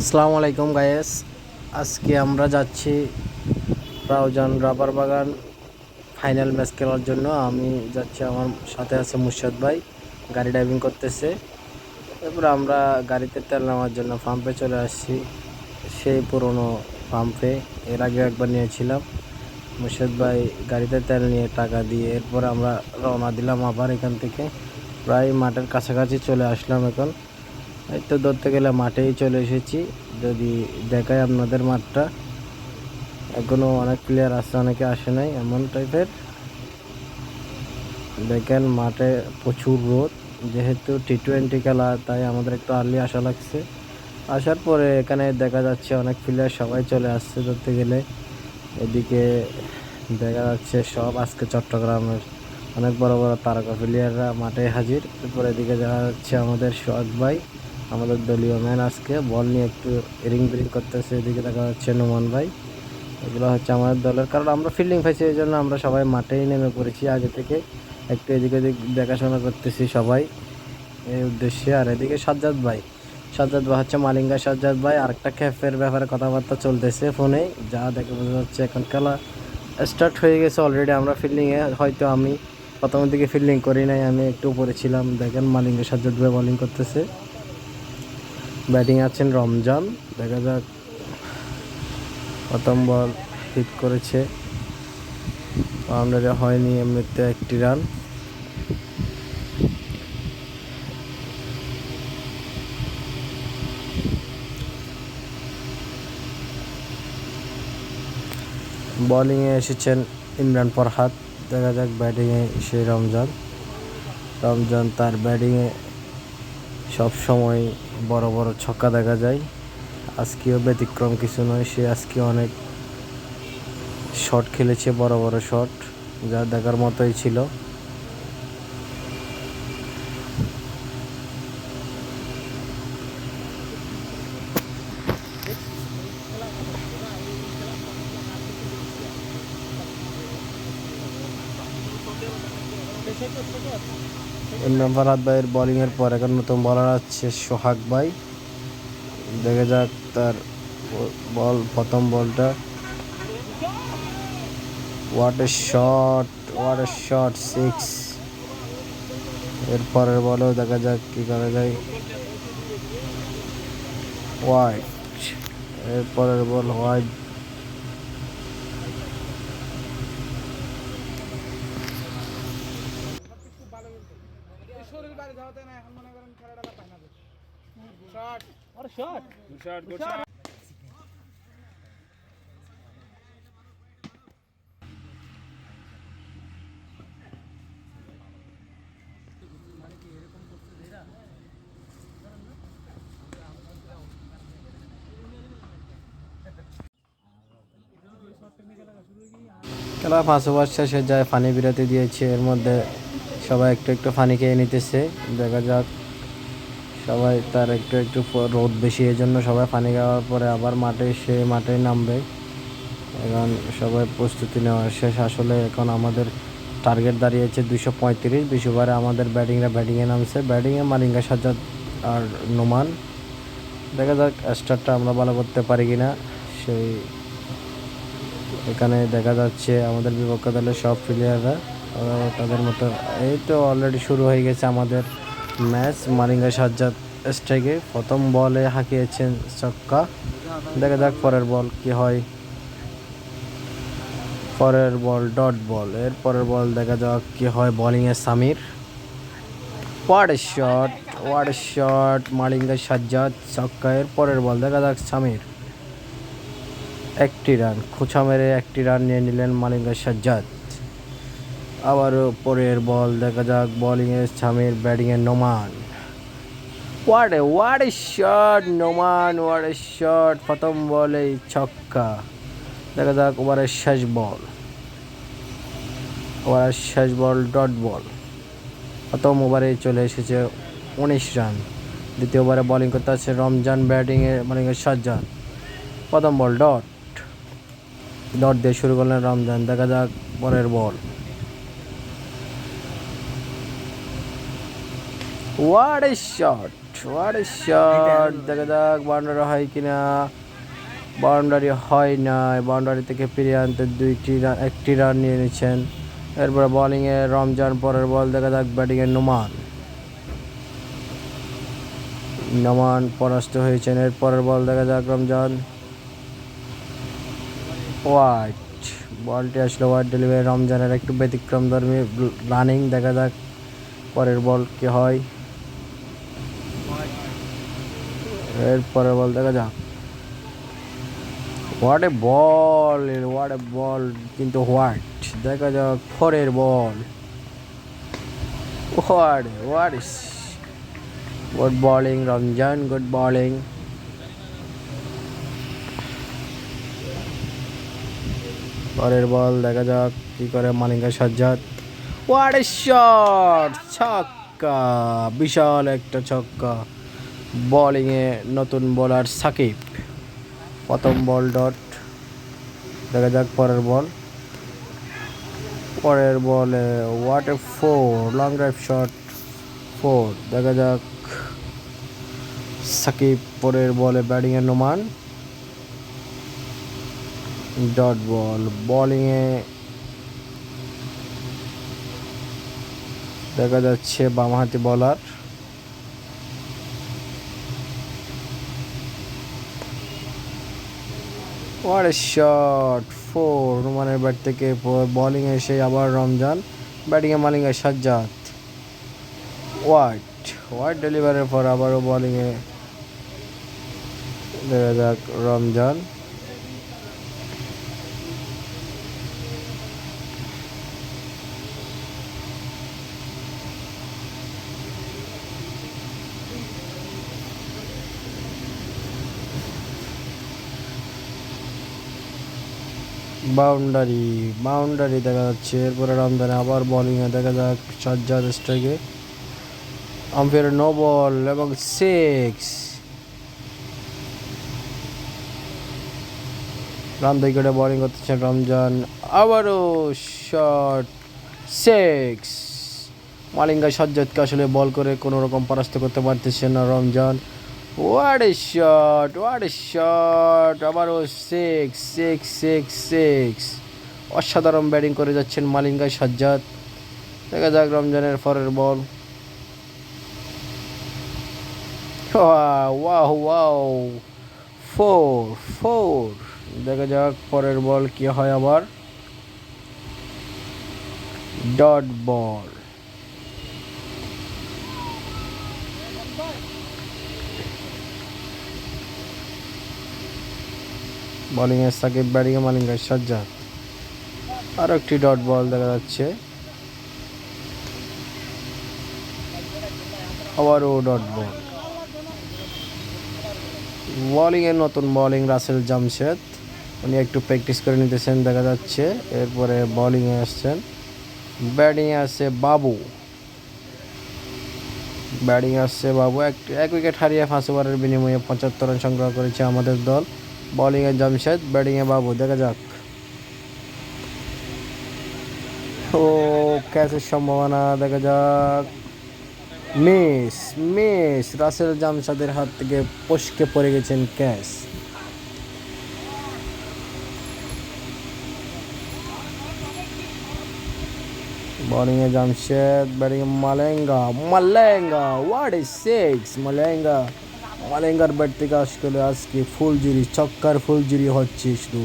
আসসালামু আলাইকুম গায়েস। আজকে আমরা যাচ্ছি রাউজান রাবার বাগান ফাইনাল ম্যাচ খেলার জন্য। আমি যাচ্ছি, আমার সাথে আছে মুর্শাদ ভাই, গাড়ি ড্রাইভিং করতেছে। এরপর আমরা গাড়িতে তেল নেওয়ার জন্য পাম্পে চলে আসছি, সেই পুরনো পাম্পে। এর আগে একবার নিয়েছিলাম। মুর্শাদ ভাই গাড়িতে তেল নিয়ে টাকা দিয়ে এরপর আমরা রওনা দিলাম আবার এখান থেকে। প্রায় মাঠের কাছাকাছি চলে আসলাম এখন। এই তো ধরতে গেলে মাঠেই চলে এসেছি। যদি দেখায় আপনাদের মাঠটা, এখনো অনেক প্লেয়ার আসছে, অনেকে আসে নাই এমন টাইপের। দেখেন মাঠে প্রচুর রোদ, যেহেতু টি-20 খেলা তাই আমাদের একটু আর্লি আসা লাগছে। আসার পরে এখানে দেখা যাচ্ছে অনেক প্লেয়ার সবাই চলে আসছে ধরতে গেলে। এদিকে দেখা যাচ্ছে সব আজকে চট্টগ্রামের অনেক বড় বড় তারকা প্লেয়াররা মাঠে হাজির। এরপর এদিকে দেখা যাচ্ছে আমাদের সোহাগ ভাই, আমাদের দলীয় ম্যান, আজকে বল নিয়ে একটু রিং বিরিং করতেছে। এদিকে দেখা যাচ্ছে নোমান ভাই। এগুলো হচ্ছে আমাদের দলের, কারণ আমরা ফিল্ডিং পাইছি, এই জন্য আমরা সবাই মাঠেই নেমে পড়েছি আগে থেকে। একটু এদিকে ওদিক দেখাশোনা করতেছি সবাই এই উদ্দেশ্যে। আর এদিকে সাজ্জাদ ভাই হচ্ছে মালিঙ্গা সাজ্জাদ ভাই, আরেকটা ক্যাফের ব্যাপারে কথাবার্তা চলতেছে ফোনে, যা দেখে বোঝা যাচ্ছে এখন খেলা স্টার্ট হয়ে গেছে অলরেডি। আমরা ফিল্ডিংয়ে, হয়তো আমি প্রথমের দিকে ফিল্ডিং করি নাই, আমি একটু উপরে ছিলাম। দেখেন মালিঙ্গা সাজ্জাদ ভাই বোলিং করতেছে, ব্যাটিং আছেন রমজান। দেখা যাক, প্রথম বল হিট করেছে, বাউন্ডারি হয়নি, এমনিতে একটি রান। বোলিংয়ে এসেছেন ইমরান ফরহাদ। দেখা যাক ব্যাটিংয়ে সেই রমজান তার ব্যাটিংয়ে সবসময় বড় বড় ছক্কা দেখা যায়। আজকেও ব্যতিক্রম কিছু নয়, সে আজকে অনেক শট খেলেছে, বড় বড় শট, যা দেখার মতোই ছিল। ইমরান ফরহাদ ভাইয়ের বোলিংয়ের পর এখন নতুন বলার আছে সোহাগ ভাই। দেখা যাক তার বল, প্রথম বলটা। What a shot, 6। এর পরের বলেও দেখা যাক কি করা যায়, ওয়াইড। এর পরের বল ওয়াইড। খেলা 5 ওভার শেষে যায়, ফানি বিরতি দিয়েছে। এর মধ্যে সবাই একটু একটু ফানি খেয়ে নিতেছে। দেখা যাক, সবাই তার একটু একটু রোদ বেশি, এই জন্য সবাই পানি খাওয়ার পরে আবার মাঠে নামবে। এখন সবাই প্রস্তুতি নেওয়া শেষ। আসলে এখন আমাদের টার্গেট দাঁড়িয়েছে 235। 20 ওভারে আমাদের ব্যাটিংয়ে নামছে। ব্যাটিংয়ে মালিঙ্গা সাজ্জাদ আর নোমান। দেখা যাক স্টার্টটা আমরা ভালো করতে পারি কিনা। সেই এখানে দেখা যাচ্ছে আমাদের বিপক্ষ দলের সব প্লেয়াররা তাদের মতো। এই তো অলরেডি শুরু হয়ে গেছে আমাদের ম্যাচ। মালিঙ্গা সাজ্জাদ স্ট্রাইকে প্রথম বলে হাঁকিয়েছেন ছক্কা। দেখা যাক পরের বল কি হয়। পরের বল ডট বল। এর পরের বল দেখা যাক কি হয়। বোলিংয়ে Samir, what a shot, Malinga Sajjad ছক্কা। এর পরের বল দেখা যাক সামির, একটি রান, খোঁচা মেরে একটি রান নিয়ে নিলেন মালিঙ্গা সাজ্জাদ। আবারও পরের বল দেখা যাক, বোলিংয়ে সামির, ব্যাটিংয়ে Noman. What a shot Noman, what a shot, প্রথম বলেই ছক্কা। দেখা যাক ওভারের শেষ বল ডট বল। প্রথম ওভারে চলে এসেছে 19 রান। দ্বিতীয় ওভারে বোলিং করতে আছে রমজান, ব্যাটিংয়ে মালিঙ্গা সাজ্জাদ। প্রথম বল ডট দিয়ে শুরু করলেন রমজান। দেখা যাক পরের ball. What a shot, what a shot, দেখা যাক বাউন্ডারি হয় কিনা। বাউন্ডারি হয় নাই, বাউন্ডারি থেকে ফিরিয়ে আনতে একটি রান নিয়ে নিচ্ছেন। এরপরে বোলিংয়ে রমজান, পরের বল দেখা যাক ব্যাটিংয়ে নোমান পরাস্ত হয়েছেন। এর পরের বল দেখা যাক রমজান, ওয়াইড, বলটি আসলে ওয়াইড ডেলিভারি। রমজানের একটু ব্যতিক্রমধর্মী রানিং, দেখা যাক পরের বল কি হয়। এর পরের বল দেখা যাক, হোয়াট এ বল, কিন্তু হোয়াইট, দেখা যাক পরের ball. Good bowling Ramzan, good bowling. পরের বল দেখা যাক কি করে Malinga Sajjad. What a shot, ছক্কা, বিশাল একটা ছক্কা। বোলিংয়ে নতুন বোলার সাকিব, প্রথম বল ডট। দেখা যাক পরের বলে what a long drive shot, 4। দেখা যাক সাকিব, পরের বলে ব্যাটিংয়ে নোমান, ডট বল। বোলিংয়ে দেখা যাচ্ছে বামহাতি বোলার, হোয়াট এ শট, 4। নোমানের ব্যাট থেকে বোলিংয়ে এসে আবার রমজান, ব্যাটিংয়ে মালিঙ্গা সাজ্জাদ। হোয়াইট ডেলিভারির পর আবারও বোলিংয়ে দেখা যাক রমজান। বাউন্ডারি দেখা যাচ্ছে। এরপরে রমজানে আবার বোলিংয়ে দেখা যাক সাজ্জাদ স্ট্রাইকে, আম্পায়ার নো বল এবং 6। রান উইকেটে বোলিং করতেছেন রমজান, আবারও শট, 6। মালিঙ্গা সাজ্জাদকে আসলে বল করে কোনো রকম পরাস্ত করতে পারতেছেন না রমজান। হোয়াট এ শট, আবারও 6। অসাধারণ ব্যাটিং করে যাচ্ছেন মালিঙ্গা সাজ্জাদ। দেখা যাক রমজানের পরের বল। ওয়াও, 4। দেখা যাক পরের বল কি হয় আবার, ডট বল। বোলিংয়ে সাকিব, ব্যাটিংয়ে মালিঙ্গা সাজ্জাদ। আরও একটি ডট বল দেখা যাচ্ছে, আবারও ডট বল। বোলিংয়ে নতুন বোলিং রাসেল জামশেদ, উনি একটু প্র্যাকটিস করে নিতেছেন দেখা যাচ্ছে। এরপরে বোলিংয়ে আসছেন, ব্যাটিংয়ে আসছে বাবু, এক উইকেট হারিয়ে 5 ওভারের বিনিময়ে 75 রান সংগ্রহ করেছে আমাদের দল। বোলিংয়ে জামশেদ, ব্যাটিংয়ে বাবু। দেখা যাক, ও ক্যাচের সম্ভাবনা, দেখা যাক, মিস। রাসেল জামশেদের হাত থেকে পশকে পড়ে গেছেন ক্যাচ। বোলিংয়ে জামশেদ, ব্যাটিংয়ে মালেঙ্গা, হোয়াট এ 6। মালেঙ্গার ব্যাট থেকে আসলে আজকে ফুলঝুরি, ছক্কার ফুলঝুরি হচ্ছে শুধু।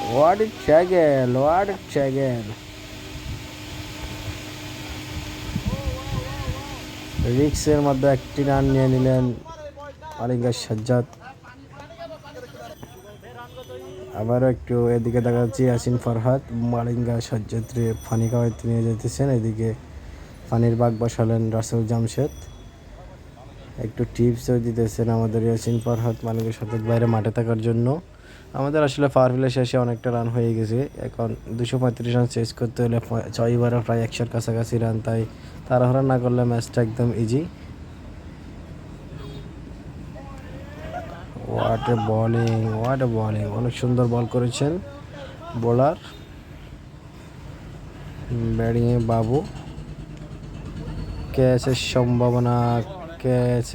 What a ট্র্যাগেল। রিক্সের মধ্যে একটি রান নিয়ে নিলেন মালিঙ্গা সাজ্জাদ। আবারও একটু এদিকে দেখা যাচ্ছে ইয়াসিন ফরহাদ মালিঙ্গা সাজ্জাদরে ফানি খাওয়াইতে নিয়ে যেতেছেন। এদিকে ফানির বাগ বসালেন রাসেল জামশেদ, একটু টিপসও দিতেছেন আমাদের ইয়াসিন ফরহাদ মালিঙ্গা সাজ্জাদ বাইরে মাঠে থাকার জন্য। আমাদের আসলে পাওয়ার প্লে শেষে অনেকটা রান হয়ে গেছে, এখন 235 রান চেস করতে হলে 6 ওভারে প্রায় 100-র কাছাকাছি রান, তাই তাড়াহুড়া না করলে ম্যাচটা একদম ইজি। হোয়াট এ বোলিং, অনেক সুন্দর বল করেছেন বোলার। ব্যাটিংয়ে বাবু, ক্যাচের সম্ভাবনা, ক্যাচ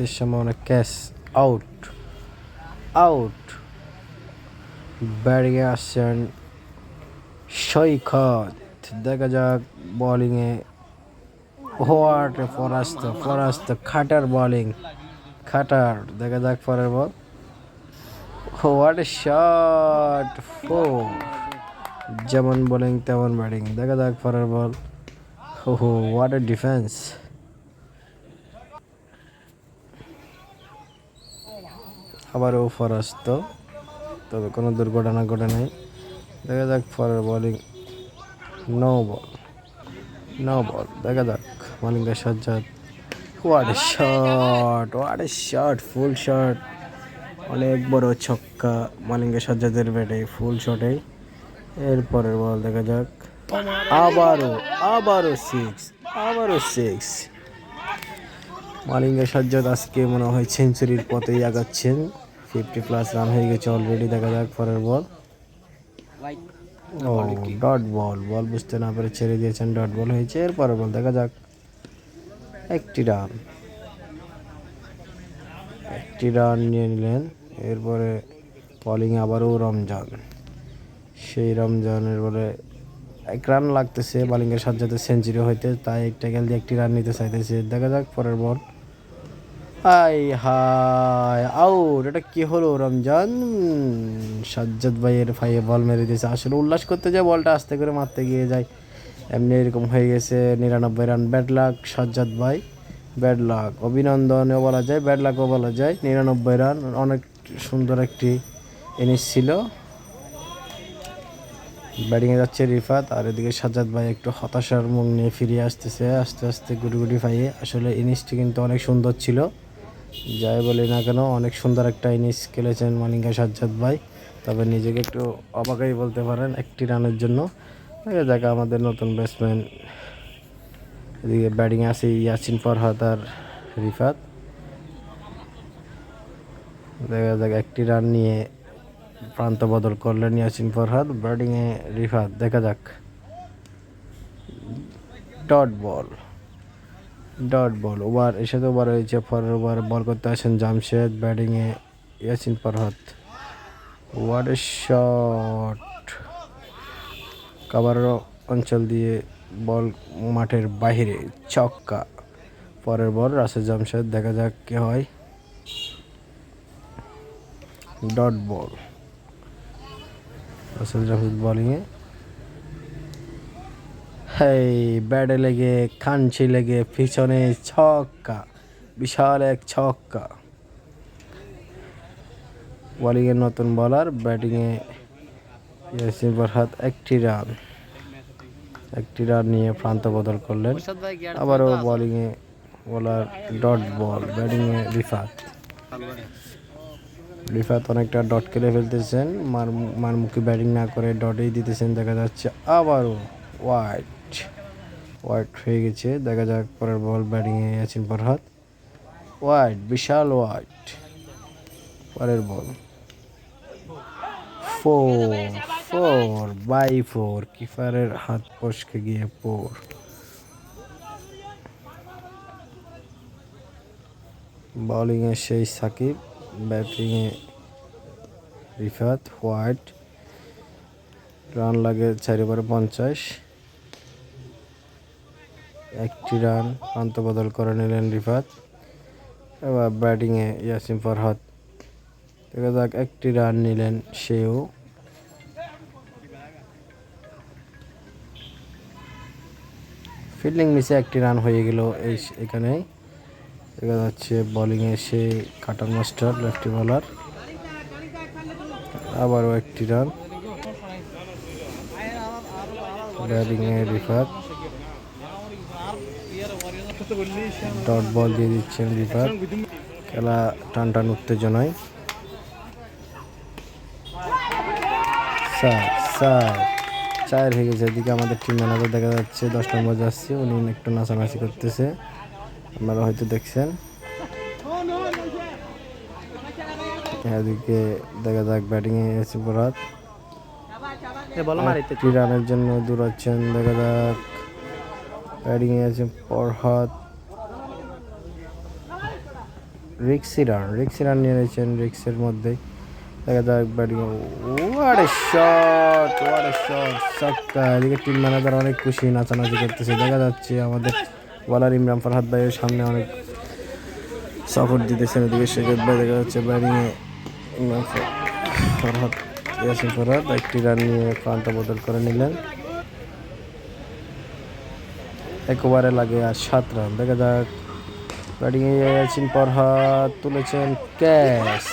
আউট, আউট। ব্যাটিংয়ে আসছেন সৈকত, দেখা যাক বোলিংয়ে হোয়াট ফরাস্ত খাটার বোলিং, খাটার, দেখা যাক পরের ball, what a shot, four. যেমন বোলিং তেমন ব্যাটিং, দেখা যাক পরের বল, হো হোয়াট এ ডিফেন্স। আবারও ফরাস্ত, তবে কোনো দুর্ঘটনা ঘটে নাই। দেখা যাক পরের বোলিং, নো বল, দেখা যাক Malinga Sajjad, what a shot, full shot, অনেক বড় ছক্কা মালিঙ্গা সাজ্জাদের ব্যাটে, ফুল শটে। এরপরের বল দেখা যাক, আবারও সিক্স। মালিঙ্গা সাজ্জাদ আজকে মনে হয় সেঞ্চুরির পথেই আগাচ্ছেন, 50+ রান হয়ে গেছে অলরেডি। দেখা যাক পরের বল, ও ডট বল, বুঝতে না পেরে ছেড়ে দিয়েছেন, ডট বল হয়েছে। এরপরের বল দেখা যাক, একটি রান নিয়ে নিলেন। এরপরে বোলিং আবারও রমজান, সেই রমজানের বলে 1 রান লাগতেছে মালিঙ্গা সাজ্জাদের সেঞ্চুরি হইতে, তাই একটা গেল দিয়ে 1টি রান নিতে চাইতেছে। দেখা যাক পরের বল, হাই আউট। এটা কি হলো, রমজান সাজ্জাদ ভাইয়ের ভাইয়ে বল মেরে দিয়েছে। আসলে উল্লাস করতে যায়, বলটা আস্তে করে মারতে গিয়ে যায়, এমনি এরকম হয়ে গেছে। 99 রান, ব্যাড লাক সাজ্জাদ ভাই, ব্যাড লাক। অভিনন্দনও বলা যায়, ব্যাড লাকও বলা যায়। 99 রান, অনেক সুন্দর একটি ইনিংস ছিল। ব্যাটিংয়ে যাচ্ছে রিফাত, আর এদিকে সাজ্জাদ ভাই একটু হতাশার মুখ নিয়ে ফিরে আসতেছে আস্তে আস্তে গুটি পাইয়ে। আসলে ইনিংসটি কিন্তু অনেক সুন্দর ছিল, যাই বলি না কেন, অনেক সুন্দর একটা ইনিংস খেলেছেন মালিঙ্গা সাজ্জাদ ভাই। তবে নিজেকে একটু অবাকই বলতে পারেন 1টি রানের জন্য। দেখা যাক আমাদের নতুন ব্যাটসম্যান, এদিকে ব্যাটিংয়ে আছে ইয়াসিন ফরহাদ আর রিফাত। দেখা যাক 1টি রান নিয়ে প্রান্ত বদল করলেন ইয়াসিন ফরহাদ, ব্যাটিংয়ে রিফাত। দেখা যাক, ডট বল, ওভার এসে তো ওভার হয়েছে। পরের ওভার বল করতে আসেন জামশেদ, ব্যাটিংয়ে Yasin Farhad, what a shot, cover অঞ্চল দিয়ে বল মাঠের বাহিরে, ছক্কা। পরের বল রাসেল জামশেদ, দেখা যাক কি হয়, ডট বল, রাসেল জামশেদ বোলিংয়ে, হেই ব্যাটে লেগে খানছি লেগে পিছনে ছক্কা, বিশাল এক ছক্কা। বোলিংয়ে নতুন বলার, ব্যাটিংয়ে ইয়াসিন ফরহাদ, 1টি রান নিয়ে প্রান্ত বদল করলেন। আবারও বোলিংয়ে বলার, ডট বল, ব্যাটিংয়ে রিফাত অনেকটা ডট কেটে ফেলতেছেন, মারমুখী ব্যাটিং না করে ডটেই দিতেছেন। দেখা যাচ্ছে আবারও ওয়াইড হয়ে গেছে। দেখা যাক পরের বল, ব্যাটিংয়ে ইয়াসিন ফরহাদ, বিশাল ওয়াইড। পরের বল, 4 কিপারের হাত ফসকে গিয়ে 4। বোলিংয়ে সেই সাকিব, ব্যাটিংয়ে রিফাত, হোয়াইট। রান লাগে 4 ওভারে 50, 1টি রান, প্রান্ত বদল করে নিলেন রিফাত। এবার ব্যাটিংয়ে ইয়াসিন ফরহাদ, দেখা যাক 1টি রান নিলেন সেও। ফিল্ডিং মিসে 1টি রান হয়ে গেল এখানে। দেখা যাচ্ছে বোলিংয়ে সে কাটার মাস্টার, লেফটি বলার, আবারও 1টি রান। ব্যাটিংয়ে রিফাত, ডট বল দিয়ে দিচ্ছেন রিফাত। খেলা টান উত্তেজনায়। 4 হয়ে গেছে। এদিকে আমাদের টিম ম্যানেজার দেখা যাচ্ছে 10 নম্বর যাচ্ছে, উনি একটু নাচানাচি করতেছে, আপনারা হয়তো দেখছেন। এদিকে দেখা যাক ব্যাটিংয়ে ইয়াসিন ফরহাদ, 1টি রানের জন্য দৌড়াচ্ছেন। দেখা যাক ব্যাটিংয়ে ইয়াসিন ফরহাদ, রিক্সি রান নিয়ে নিয়েছেন। রিক্সের মধ্যে দেখা যাক ব্যাটিং, ওয়াট এ শট, ছক্কা। এদিকে টিম ম্যানেজার অনেক খুশি, নাচানাচি করতেছে। দেখা যাচ্ছে আমাদের বলার ইমরান ফরহাদ ভাইয়ের সামনে অনেক সাপোর্ট দিতেছেন। এদিকে সৈকত ভাই দেখা যাচ্ছে ব্যাটিংয়ে, ইমরান ফরহাদ, ইয়াসিন ফরহাদ একটি রান নিয়ে পাল্টা বদল করে নিলেন। এক ওভারে লাগে আর 7 রান। দেখা যাক ব্যাটিংয়ে ইয়াসিন ফরহাদ তুলেছেন ক্যাচ,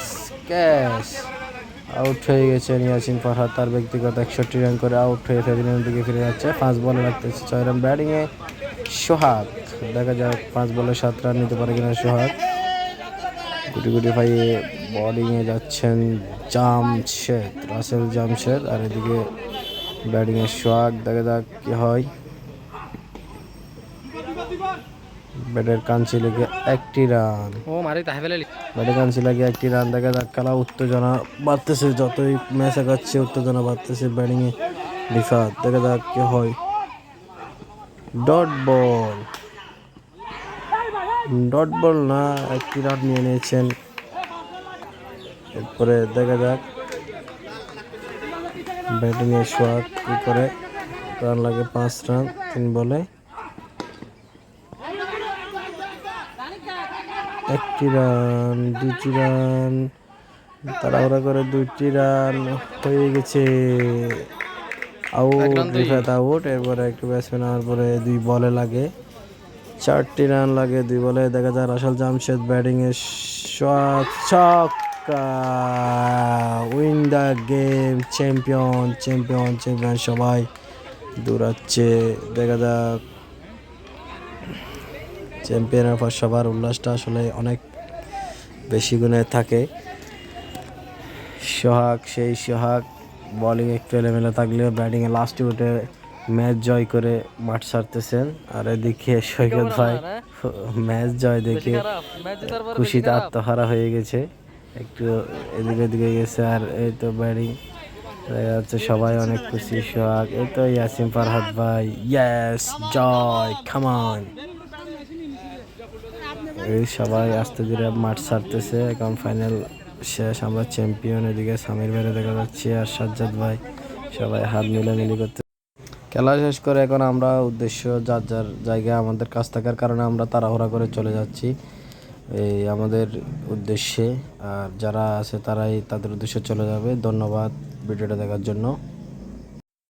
আউট হয়ে গেছেন ইয়াসিন ফরহাদ। তার ব্যক্তিগত 61 রান করে আউট হয়ে প্যাভিলিয়নের দিকে ফিরে যাচ্ছে। 5 বলে রাখতেছে 6 রান। ব্যাটিংয়ে সোহাগ, দেখা যাক 5 বলে 7 রান নিতে পারে কিনা সোহাগ। গুটি পাইয়ে বোলিংয়ে যাচ্ছেন রাসেল জামশেদ। আর এদিকে ব্যাটিংয়ে সোহাগ, দেখা যাক কি হয়। ব্যাটের কাঞ্চি লেগে 1টি রান, ব্যাটের কাঞ্চি লেগে 1টি রান। দেখা যাক খেলা উত্তেজনা বাড়তেছে, যতই ম্যাচ আগাচ্ছে উত্তেজনা বাড়তেছে ব্যাটিংয়ে রিফাত। দেখা যাক কি হয়। ডট বল না, 1টি রান নিয়ে নিয়েছেন। এরপরে দেখা যাক ব্যাটিংয়ে সোহাগ কি করে। রান লাগে 5 রান 3 বলে। 1টি রান, 2টি রান, তাড়াহুড়া করে 2টি রান হয়ে গেছে। Out, Rifat out. এরপরে একটু ব্যাটসম্যান হওয়ার পরে 2 বলে লাগে 4টি রান লাগে 2 বলে। দেখা যায় রাসেল জামশেদ ব্যাটিংয়ে ছক্কা, উইন দ্য গেম, চ্যাম্পিয়ন। সবাই দৌড়াচ্ছে। দেখা যাক চ্যাম্পিয়নের পর সবার উল্লাসটা আসলে অনেক বেশি গুণে থাকে। সোহাগ বোলিং একটু এলোমেলো থাকলেও ব্যাটিংয়ে লাস্টে উঠে ম্যাচ জয় করে মাঠ ছাড়তেছেন। আর এদিকে সৈকত ভাই ম্যাচ জয় দেখে খুশিতে আত্মহারা হয়ে গেছে, একটু এদিকে গেছে। আর এই তো ব্যাটিং দেখা যাচ্ছে সবাই অনেক খুশি। সোহাগ, এই তো ইয়াসিন ফরহাদ ভাই, ইয়েস জয়, কাম অন। এই সবাই আস্তে ধীরে মাঠ ছাড়তেছে। এখন ফাইনাল শেষ, আমরা চ্যাম্পিয়ন। এদিকে সামির ভাইরে দেখা যাচ্ছে আর সাজ্জাদ ভাই, সবাই হাত মিলামিলি করতে। খেলা শেষ করে এখন আমরা উদ্দেশ্য যার জায়গায়, আমাদের কাজ থাকার কারণে আমরা তাড়াহুড়া করে চলে যাচ্ছি এই আমাদের উদ্দেশ্যে। আর যারা আছে তারাই তাদের উদ্দেশ্যে চলে যাবে। ধন্যবাদ ভিডিওটা দেখার জন্য।